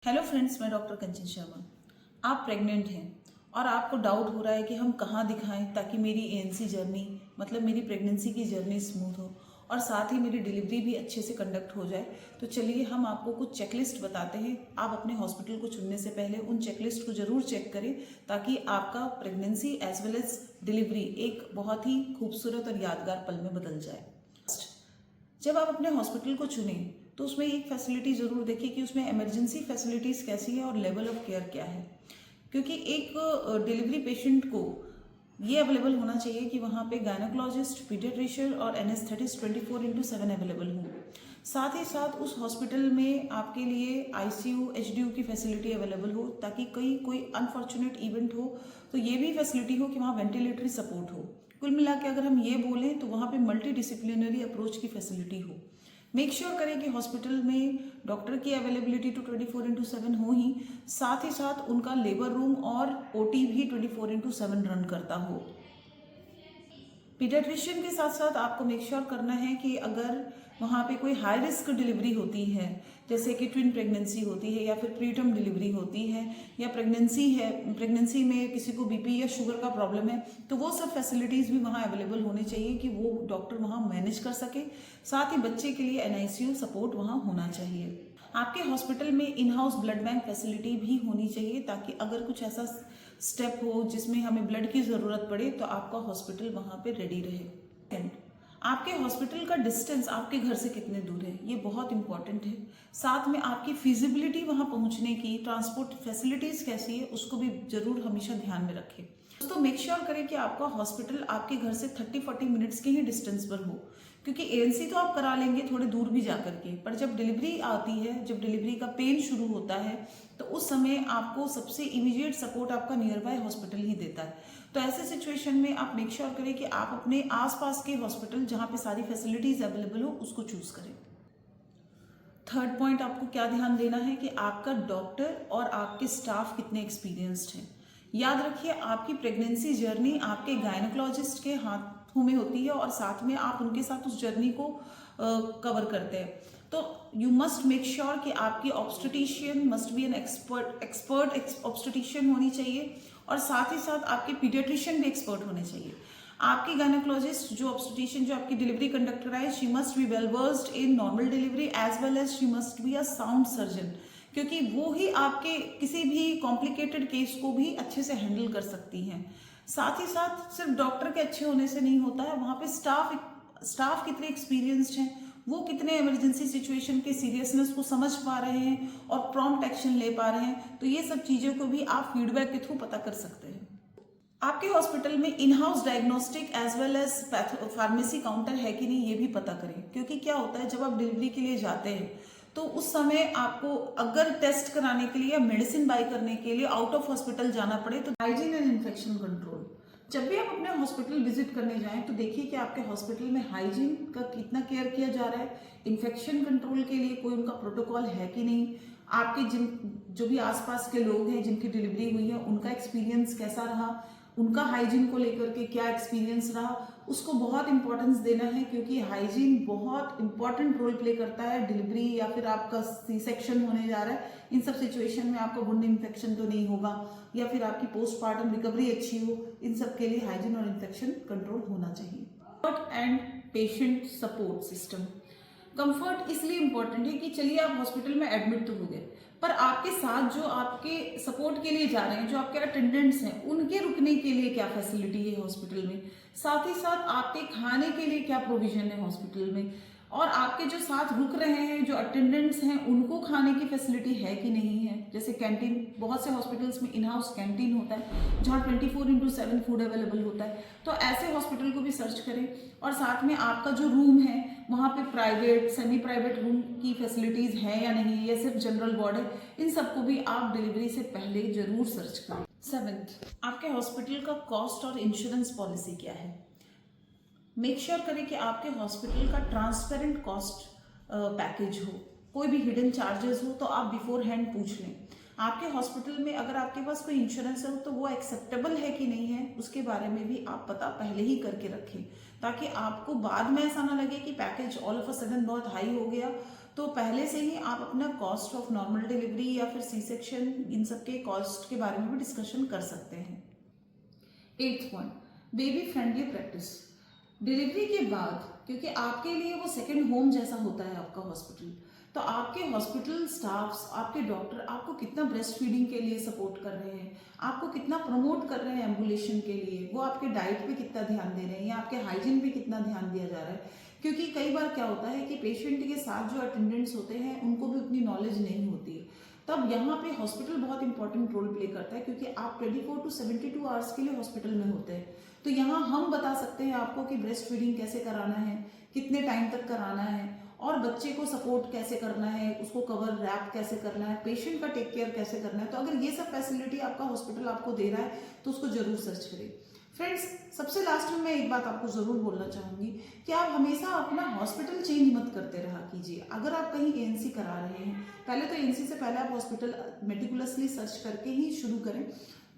Hello friends, मैं doctor कंचन शर्मा। आप pregnant हैं और आपको डाउट हो रहा है कि हम कहाँ दिखाएं ताकि मेरी एएनसी जर्नी मतलब मेरी प्रेगनेंसी की जर्नी स्मूथ हो और साथ ही मेरी डिलीवरी भी अच्छे से कंडक्ट हो जाए। तो चलिए हम आपको कुछ चेकलिस्ट बताते हैं। आप अपने हॉस्पिटल को चुनने से पहले उन चेकलिस्ट को ज़रूर चेक करें ताकि आपका pregnancy as well as delivery एक बहुत ही खूबसूरत और यादगार पल में बदल जाए। जब आप अपने हॉस्पिटल को चुनें तो उसमें एक फैसिलिटी ज़रूर देखिए कि उसमें इमरजेंसी फैसिलिटीज़ कैसी है और लेवल ऑफ केयर क्या है, क्योंकि एक डिलीवरी पेशेंट को ये अवेलेबल होना चाहिए कि वहाँ पे गायनोकोलॉजिस्ट, पीडियाट्रिशियन और एनेस्थेटिस्ट 24/7 अवेलेबल हों। साथ ही साथ उस हॉस्पिटल में आपके लिए आईसीयू, एचडीयू की फैसिलिटी अवेलेबल हो ताकि कहीं कोई अनफॉर्चुनेट इवेंट हो तो ये भी फैसिलिटी हो कि वहाँ वेंटिलेटरी सपोर्ट हो। कुल मिला के अगर हम ये बोलें तो वहाँ पे मल्टी डिसिप्लिनरी अप्रोच की फैसिलिटी हो। मेक श्योर करें कि हॉस्पिटल में डॉक्टर की अवेलेबिलिटी तो 24/7 हो ही, साथ ही साथ उनका लेबर रूम और ओटी भी 24/7 रन करता हो। पीडियाट्रिशियन के साथ साथ आपको मेक श्योर करना है कि अगर वहाँ पे कोई हाई रिस्क डिलीवरी होती है, जैसे कि ट्विन प्रेगनेंसी होती है या फिर प्रीटर्म डिलीवरी होती है या प्रेगनेंसी में किसी को बीपी या शुगर का प्रॉब्लम है, तो वो सब फैसिलिटीज़ भी वहाँ अवेलेबल होनी चाहिए कि वो डॉक्टर वहाँ मैनेज कर सके। साथ ही बच्चे के लिए एनआईसीयू सपोर्ट वहाँ होना चाहिए। आपके हॉस्पिटल में in house blood bank facility भी होनी चाहिए ताकि अगर कुछ ऐसा स्टेप हो जिसमें हमें ब्लड की ज़रूरत पड़े तो आपका हॉस्पिटल वहाँ पे रेडी रहे। एंड आपके हॉस्पिटल का डिस्टेंस आपके घर से कितने दूर है, ये बहुत इंपॉर्टेंट है। साथ में आपकी फिजिबिलिटी वहाँ पहुँचने की, ट्रांसपोर्ट फैसिलिटीज़ कैसी है, उसको भी ज़रूर हमेशा ध्यान में रखें। दोस्तों, मेक श्योर करें कि आपका हॉस्पिटल आपके घर से 30-40 मिनट्स के ही डिस्टेंस पर हो, क्योंकि एएनसी तो आप करा लेंगे थोड़े दूर भी जा करके, पर जब डिलीवरी आती है, जब डिलीवरी का पेन शुरू होता है, तो उस समय आपको सबसे इमीडिएट सपोर्ट आपका नियर बाय हॉस्पिटल ही देता है। तो ऐसे सिचुएशन में आप मेक श्योर करें कि आप अपने आसपास के हॉस्पिटल जहाँ पे सारी फैसिलिटीज़ अवेलेबल हो उसको चूज़ करें। थर्ड पॉइंट आपको क्या ध्यान देना है कि आपका डॉक्टर और आपके स्टाफ कितने एक्सपीरियंस्ड हैं। याद रखिए, आपकी प्रेगनेंसी जर्नी आपके गायनोकोलॉजिस्ट के हाथों में होती है और साथ में आप उनके साथ उस जर्नी को कवर करते हैं। तो यू मस्ट मेक श्योर कि आपकी obstetrician must be an expert obstetrician होनी चाहिए और साथ ही साथ आपके पीडियाट्रिशियन भी एक्सपर्ट होने चाहिए। आपकी गायनोकोलॉजिस्ट जो ऑब्स्टेटिशियन जो आपकी डिलीवरी कंडक्ट कराए, she must be well versed in normal delivery as well as she must be a sound surgeon, क्योंकि वो ही आपके किसी भी कॉम्प्लिकेटेड केस को भी अच्छे से हैंडल कर सकती हैं। साथ ही साथ सिर्फ डॉक्टर के अच्छे होने से नहीं होता है, वहाँ पे स्टाफ कितने एक्सपीरियंस्ड हैं, वो कितने इमरजेंसी सिचुएशन के सीरियसनेस को समझ पा रहे हैं और प्रॉम्प्ट एक्शन ले पा रहे हैं, तो ये सब चीज़ों को भी आप फीडबैक के थ्रू पता कर सकते हैं। आपके हॉस्पिटल में in house diagnostic as well as pharmacy counter है कि नहीं, ये भी पता करें, क्योंकि क्या होता है जब आप डिलीवरी के लिए जाते हैं तो उस समय आपको अगर टेस्ट कराने के लिए या मेडिसिन बाय करने के लिए आउट ऑफ हॉस्पिटल जाना पड़े तो हाइजीन एंड इन्फेक्शन कंट्रोल, जब भी आप अपने हॉस्पिटल विजिट करने जाएं तो देखिए कि आपके हॉस्पिटल में हाइजीन का कितना केयर किया जा रहा है, इन्फेक्शन कंट्रोल के लिए कोई उनका प्रोटोकॉल है कि नहीं, आपके जो भी आसपास के लोग हैं जिनकी डिलीवरी हुई है उनका एक्सपीरियंस कैसा रहा, उनका हाइजीन को लेकर के क्या एक्सपीरियंस रहा, उसको बहुत इंपॉर्टेंस देना है, क्योंकि हाइजीन बहुत इंपॉर्टेंट रोल प्ले करता है। डिलीवरी या फिर आपका सी सेक्शन होने जा रहा है, इन सब सिचुएशन में आपका वुंड इन्फेक्शन तो नहीं होगा या फिर आपकी पोस्टमार्टम रिकवरी अच्छी हो, इन सब के लिए हाइजीन और इन्फेक्शन कंट्रोल होना चाहिए। Comfort and patient support system. Comfort इसलिए इंपॉर्टेंट है कि चलिए आप हॉस्पिटल में एडमिट तो हो गए, पर आपके साथ जो आपके सपोर्ट के लिए जा रहे हैं, जो आपके अटेंडेंट्स हैं, उनके रुकने के लिए क्या फैसिलिटी है हॉस्पिटल में, साथ ही साथ आपके खाने के लिए क्या प्रोविजन है हॉस्पिटल में, और आपके जो साथ रुक रहे हैं जो अटेंडेंट्स हैं उनको खाने की फैसिलिटी है कि नहीं है। जैसे कैंटीन, बहुत से हॉस्पिटल्स में इन हाउस कैंटीन होता है जहाँ 24/7 फूड अवेलेबल होता है, तो ऐसे हॉस्पिटल को भी सर्च करें। और साथ में आपका जो रूम है वहाँ पे प्राइवेट, सेमी प्राइवेट रूम की फैसिलिटीज़ है या नहीं, या सिर्फ जनरल वार्ड है, इन सबको भी आप डिलीवरी से पहले जरूर सर्च करें। 7th, आपके हॉस्पिटल का कॉस्ट और इंश्योरेंस पॉलिसी क्या है। मेक श्योर करें कि आपके हॉस्पिटल का ट्रांसपेरेंट कॉस्ट पैकेज हो, कोई भी हिडन चार्जेस हो तो आप बिफोर हैंड पूछ लें। आपके हॉस्पिटल में अगर आपके पास कोई इंश्योरेंस है तो वो एक्सेप्टेबल है कि नहीं है, उसके बारे में भी आप पता पहले ही करके रखें, ताकि आपको बाद में ऐसा ना लगे कि package all of a sudden बहुत हाई हो गया तो पहले से ही आप अपना कॉस्ट ऑफ नॉर्मल डिलीवरी या फिर सी सेक्शन इन सब के कॉस्ट के बारे में भी डिस्कशन कर सकते हैं। 8th point, baby friendly practice. Delivery के बाद, क्योंकि आपके लिए वो सेकंड होम जैसा होता है आपका हॉस्पिटल, तो आपके हॉस्पिटल स्टाफ्स, आपके डॉक्टर आपको कितना ब्रेस्ट फीडिंग के लिए सपोर्ट कर रहे हैं, आपको कितना प्रमोट कर रहे हैं एम्बुलेशन के लिए, वो आपके डाइट पे कितना ध्यान दे रहे हैं या आपके हाइजीन पे कितना ध्यान दिया जा रहा है। क्योंकि कई बार क्या होता है कि पेशेंट के साथ जो अटेंडेंट्स होते हैं उनको भी उतनी नॉलेज नहीं होती है, तब यहाँ पे हॉस्पिटल बहुत इंपॉर्टेंट रोल प्ले करता है, क्योंकि आप 24 to 72 आवर्स के लिए हॉस्पिटल में होते हैं। तो यहाँ हम बता सकते हैं आपको कि ब्रेस्ट फीडिंग कैसे कराना है, कितने टाइम तक कराना है, और बच्चे को सपोर्ट कैसे करना है, उसको कवर रैप कैसे करना है, पेशेंट का टेक केयर कैसे करना है। तो अगर ये सब फैसिलिटी आपका हॉस्पिटल आपको दे रहा है तो उसको जरूर सर्च करें। फ्रेंड्स, सबसे लास्ट में मैं एक बात आपको जरूर बोलना चाहूंगी कि आप हमेशा अपना हॉस्पिटल चेंज मत करते रहा कीजिए। अगर आप कहीं एएनसी करा रहे हैं, पहले तो एएनसी से पहले आप हॉस्पिटल मेटिकुलसली सर्च करके ही शुरू करें।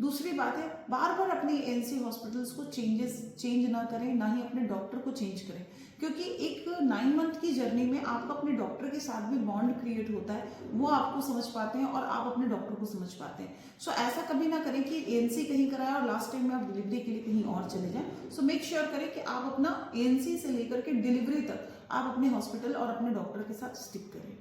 दूसरी बात है, बार बार अपने एएनसी हॉस्पिटल्स को चेंज ना करें, ना ही अपने डॉक्टर को चेंज करें, क्योंकि एक 9 मंथ की जर्नी में आपका अपने डॉक्टर के साथ भी बॉन्ड क्रिएट होता है, वो आपको समझ पाते हैं और आप अपने डॉक्टर को समझ पाते हैं। सो ऐसा कभी ना करें कि एएनसी कहीं कराया और लास्ट टाइम में आप डिलीवरी के लिए कहीं और चले जाएं। सो मेक श्योर करें कि आप अपना एएनसी से लेकर के डिलीवरी तक आप अपने हॉस्पिटल और अपने डॉक्टर के साथ स्टिक करें।